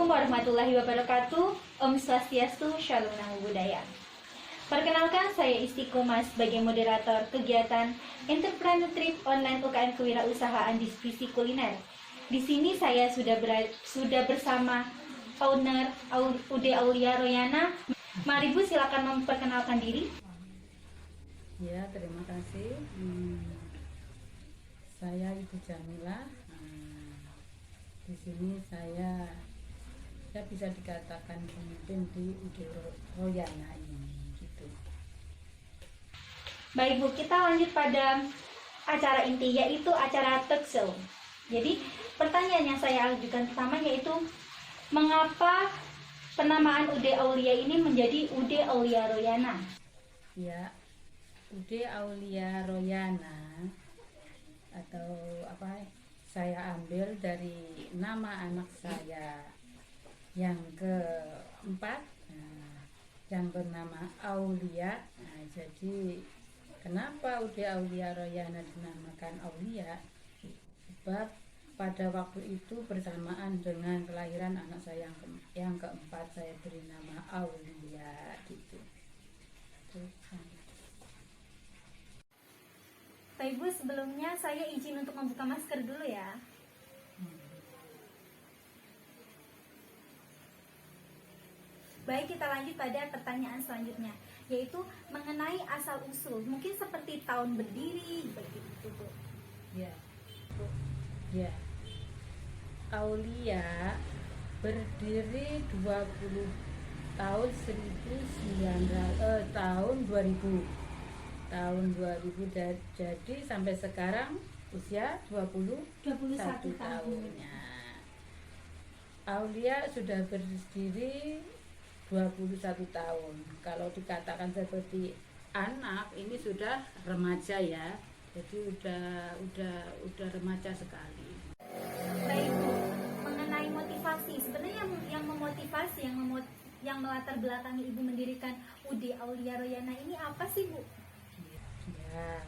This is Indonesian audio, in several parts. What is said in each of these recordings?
warahmatullahi wabarakatuh. Om Swastiastu, Shalom Namo Buddhaya. Perkenalkan, saya Istiqomah sebagai moderator kegiatan Entrepreneur Trip Online UKM Kewirausahaan Divisi Kuliner. Di sini saya sudah bersama owner UD Aulia Royana. Mari Bu, silakan memperkenalkan diri. Ya, terima kasih. Saya Ibu Jamila. Di sini saya bisa dikatakan pemimpin di UD Royana ini, gitu. Baik Bu, kita lanjut pada acara inti, yaitu acara talk show. Jadi pertanyaan yang saya ajukan pertama yaitu, mengapa penamaan UD Aulia ini menjadi UD Aulia Royana? Ya, UD Aulia Royana atau saya ambil dari nama anak saya yang keempat, yang bernama Aulia. Jadi kenapa UD Aulia Royana dinamakan Aulia? Sebab pada waktu itu bersamaan dengan kelahiran anak saya yang keempat, saya beri nama Aulia, gitu. Baik Bu, sebelumnya saya izin untuk membuka masker dulu ya. Baik, kita lanjut pada pertanyaan selanjutnya, yaitu mengenai asal-usul. Mungkin seperti tahun berdiri, begitu Bu. Ya. Aulia berdiri 20 tahun 2000. Tahun 2000, jadi sampai sekarang usia 21 tahunnya. Aulia sudah berdiri 21 tahun. Kalau dikatakan seperti anak, ini sudah remaja ya. Jadi udah remaja sekali. Baik Bu, mengenai motivasi, sebenarnya yang memotivasi, yang melatar belakangi Ibu mendirikan UD Aulia Royana ini apa sih Bu? Ya,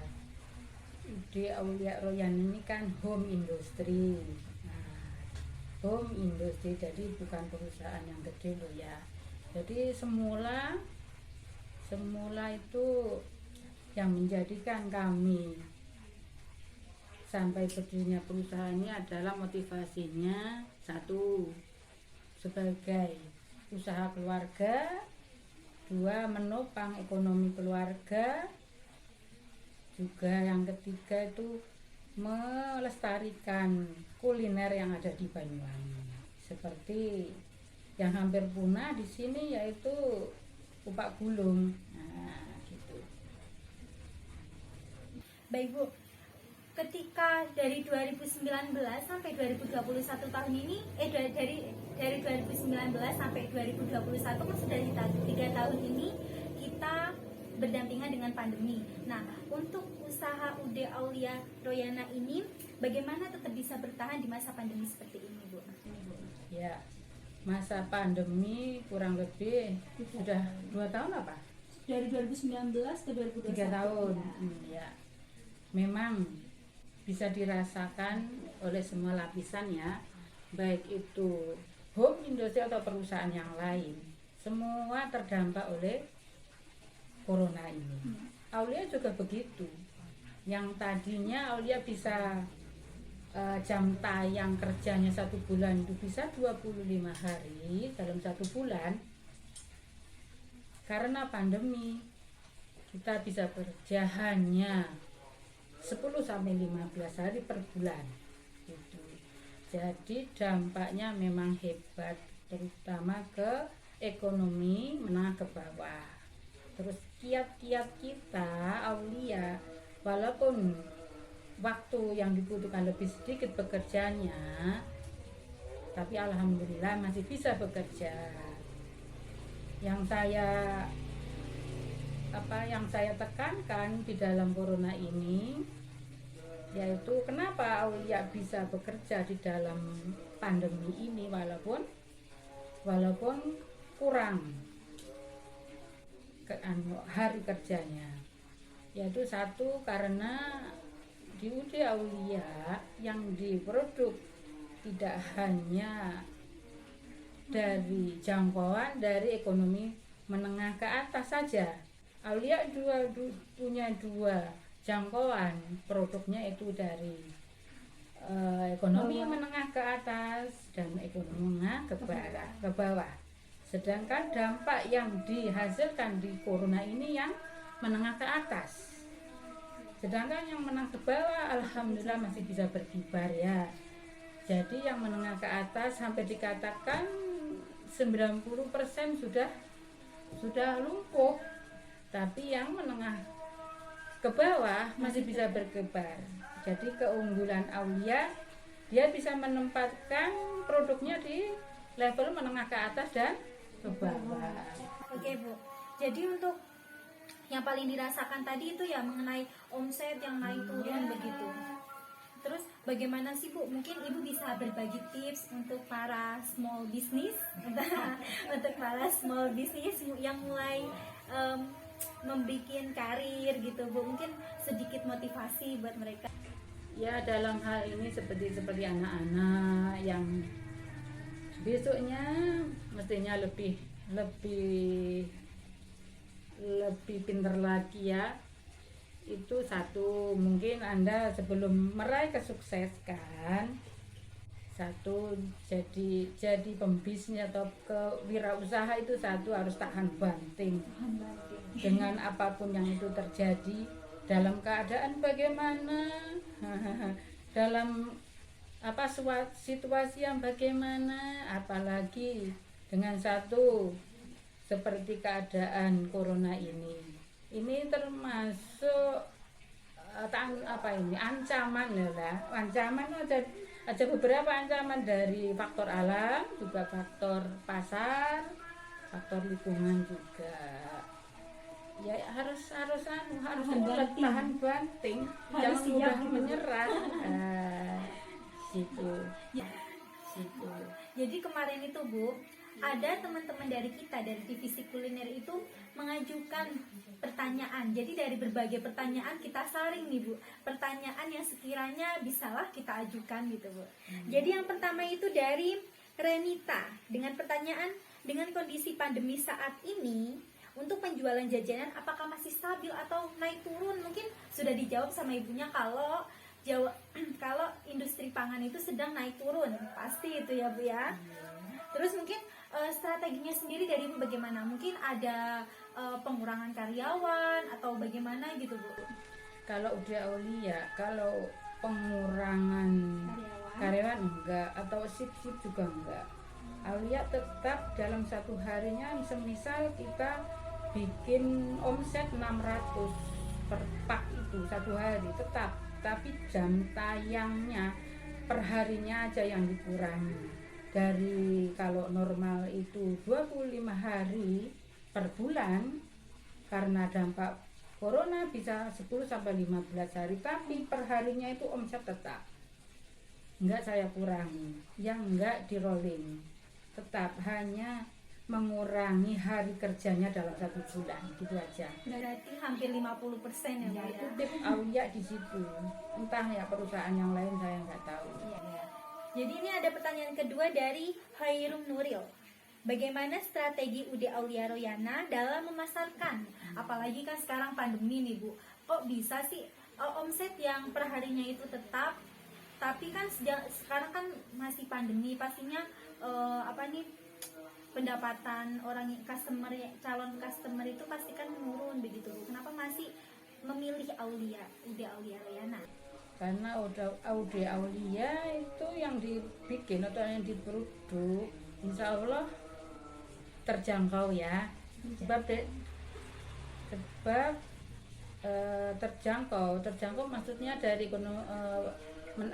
UD Aulia Royana ini kan home industry. Home industry, jadi bukan perusahaan yang gede loh ya. Jadi semula itu yang menjadikan kami sampai berdirinya perusahaan ini adalah motivasinya satu, sebagai usaha keluarga, dua, menopang ekonomi keluarga, juga yang ketiga itu melestarikan kuliner yang ada di Banyuwangi, seperti yang hampir punah di sini yaitu kupak gulung. Gitu. Baik Bu, ketika dari 2019 sampai 2021 tahun ini, dari 2019 sampai 2021, maksud dari 3 tahun ini kita berdampingan dengan pandemi. Nah, untuk usaha UD Aulia Royana ini bagaimana tetap bisa bertahan di masa pandemi seperti ini, Bu? Ya, masa pandemi kurang lebih sudah 2 tahun apa? Dari 2019 ke 2021. 3 tahun. Ya. Memang bisa dirasakan oleh semua lapisan ya, baik itu home industry atau perusahaan yang lain, semua terdampak oleh corona ini. Aulia juga begitu. Yang tadinya Aulia bisa jam tayang kerjanya 1 bulan itu bisa 25 hari dalam 1 bulan. Karena pandemi, kita bisa kerja hanya 10-15 hari per bulan. Gitu. Jadi dampaknya memang hebat, terutama ke ekonomi menengah ke bawah. Terus kiat-kiat kita Aulia, walaupun waktu yang dibutuhkan lebih sedikit bekerjanya, tapi alhamdulillah masih bisa bekerja. Yang saya tekankan di dalam corona ini yaitu kenapa Aulia bisa bekerja di dalam pandemi ini walaupun kurang hari kerjanya, yaitu satu, karena di UD Aulia yang diproduk tidak hanya dari jangkauan dari ekonomi menengah ke atas saja. Aulia punya dua jangkauan produknya itu dari ekonomi menengah ke atas dan ekonomi menengah ke bawah. Sedangkan dampak yang dihasilkan di corona ini yang menengah ke atas. Sedangkan yang menengah ke bawah alhamdulillah masih bisa berkibar ya. Jadi yang menengah ke atas sampai dikatakan 90% sudah lumpuh. Tapi yang menengah ke bawah masih bisa berkibar. Jadi keunggulan Aulia, dia bisa menempatkan produknya di level menengah ke atas dan ke bawah. Oke Bu, jadi untuk yang paling dirasakan tadi itu ya mengenai omset yang naik turun begitu. Terus bagaimana sih Bu? Mungkin Ibu bisa berbagi tips untuk para small business, untuk para small business yang mulai membuat karir gitu Bu. Mungkin sedikit motivasi buat mereka. Ya dalam hal ini seperti anak-anak yang besoknya mestinya lebih pintar lagi ya. Itu satu, mungkin Anda sebelum meraih kesuksesan satu jadi pembisnis atau kewirausaha itu satu harus tahan banting dengan apapun yang itu terjadi, dalam keadaan bagaimana, dalam situasi yang bagaimana, apalagi dengan satu seperti keadaan corona ini termasuk ancaman lah. Ancaman ada beberapa ancaman dari faktor alam, juga faktor pasar, faktor lingkungan juga. Ya harus tahan banting, jangan mudah menyerah. Situ. Jadi kemarin itu Bu, ada teman-teman dari kita dari divisi kuliner itu mengajukan pertanyaan. Jadi dari berbagai pertanyaan kita saring nih Bu, pertanyaan yang sekiranya bisalah kita ajukan gitu Bu. Jadi yang pertama itu dari Renita dengan pertanyaan, dengan kondisi pandemi saat ini untuk penjualan jajanan apakah masih stabil atau naik turun? Mungkin sudah dijawab sama ibunya kalau industri pangan itu sedang naik turun, pasti itu ya Bu ya. Terus mungkin strateginya sendiri dari Ibu bagaimana? Mungkin ada pengurangan karyawan atau bagaimana gitu Bu? Kalau udah Aulia, kalau pengurangan karyawan enggak, atau sip-sip juga enggak. Aulia tetap dalam satu harinya, semisal kita bikin omset 600 per pak itu satu hari tetap, tapi jam tayangnya perharinya aja yang dikurangi. Dari kalau normal itu 25 hari per bulan, karena dampak corona bisa 10-15 hari, tapi perharinya itu omset tetap enggak saya kurangi, yang enggak di rolling, tetap hanya mengurangi hari kerjanya dalam satu bulan gitu aja. Berarti hampir 50% ya Bu ya? Itu tip Aulia di situ, entah ya perusahaan yang lain saya nggak tahu. Iya. Jadi ini ada pertanyaan kedua dari Hairum Nuril. Bagaimana strategi UD Aulia Royana dalam memasarkan? Apalagi kan sekarang pandemi nih Bu. Kok bisa sih omset yang perharinya itu tetap, tapi kan sekarang kan masih pandemi, pastinya pendapatan calon customer itu pasti kan menurun begitu Bu. Kenapa masih memilih UD Aulia Royana? Karena UD Aulia itu yang dibikin atau yang diproduk insya Allah terjangkau ya, sebab terjangkau maksudnya dari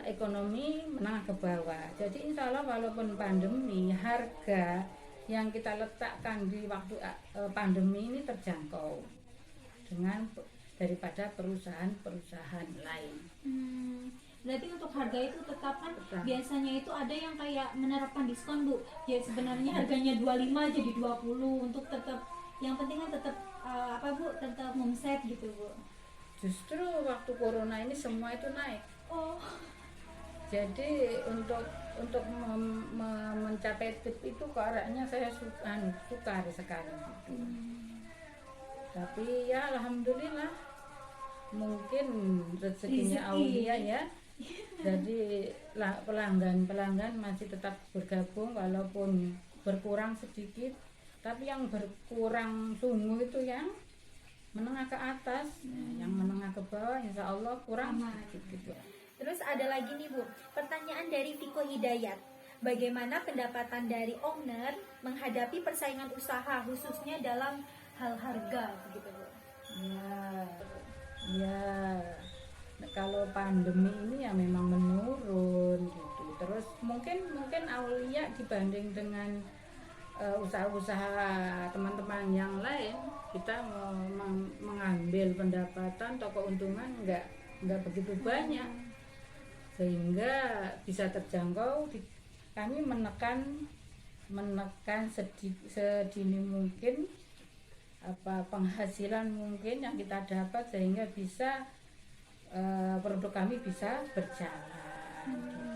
ekonomi menengah ke bawah. Jadi insya Allah walaupun pandemi, harga yang kita letakkan di waktu pandemi ini terjangkau dengan daripada perusahaan-perusahaan lain. Berarti untuk harga itu tetap kan biasanya itu ada yang kayak menerapkan diskon Bu. Ya sebenarnya harganya 25 jadi 20 untuk tetap, yang penting kan tetap tetap omset gitu Bu. Justru waktu corona ini semua itu naik. Oh. Jadi untuk mencapai tip itu ke arahnya saya sukar sekali gitu. Tapi ya alhamdulillah mungkin rezekinya Aulia ya. Jadi pelanggan masih tetap bergabung walaupun berkurang sedikit, tapi yang berkurang sungguh itu yang menengah ke atas, yang menengah ke bawah insya Allah kurang sedikit gitu. Terus ada lagi nih Bu, pertanyaan dari Viko Hidayat. Bagaimana pendapatan dari owner menghadapi persaingan usaha khususnya dalam hal harga begitu Bu? Ya, kalau pandemi ini ya memang menurun gitu. Terus mungkin Aulia dibanding dengan usaha-usaha teman-teman yang lain, kita mengambil pendapatan atau keuntungan nggak begitu banyak, sehingga bisa terjangkau. Kami menekan sedini mungkin penghasilan mungkin yang kita dapat sehingga bisa produk kami bisa berjalan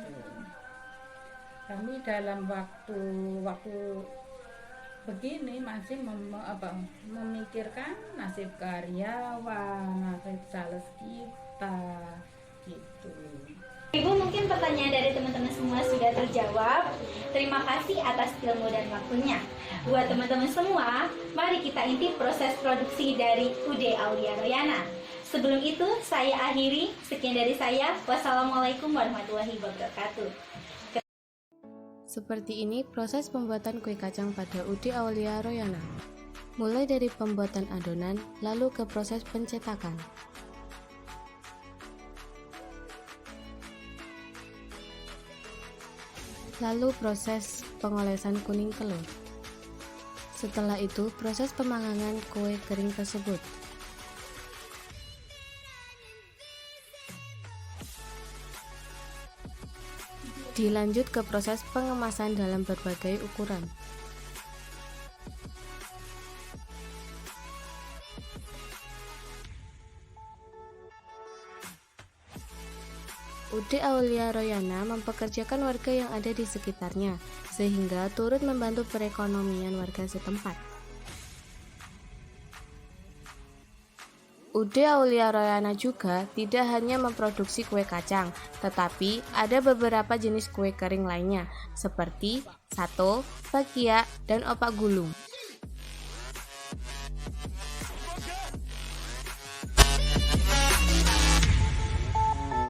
gitu. Kami dalam waktu begini masih memikirkan nasib karyawan, nasib sales kita gitu. Ibu, mungkin pertanyaan dari teman-teman semua sudah terjawab. Terima kasih atas ilmu dan waktunya. Buat teman-teman semua, mari kita intip proses produksi dari UD Aulia Royana. Sebelum itu, saya akhiri. Sekian dari saya. Wassalamualaikum warahmatullahi wabarakatuh. Seperti ini proses pembuatan kue kacang pada UD Aulia Royana. Mulai dari pembuatan adonan, lalu ke proses pencetakan. Lalu proses pengolesan kuning telur. Setelah itu proses pemanggangan kue kering tersebut. Dilanjut ke proses pengemasan dalam berbagai ukuran. UD Aulia Royana mempekerjakan warga yang ada di sekitarnya, sehingga turut membantu perekonomian warga setempat. UD Aulia Royana juga tidak hanya memproduksi kue kacang, tetapi ada beberapa jenis kue kering lainnya, seperti sato, bakia, dan opak gulung.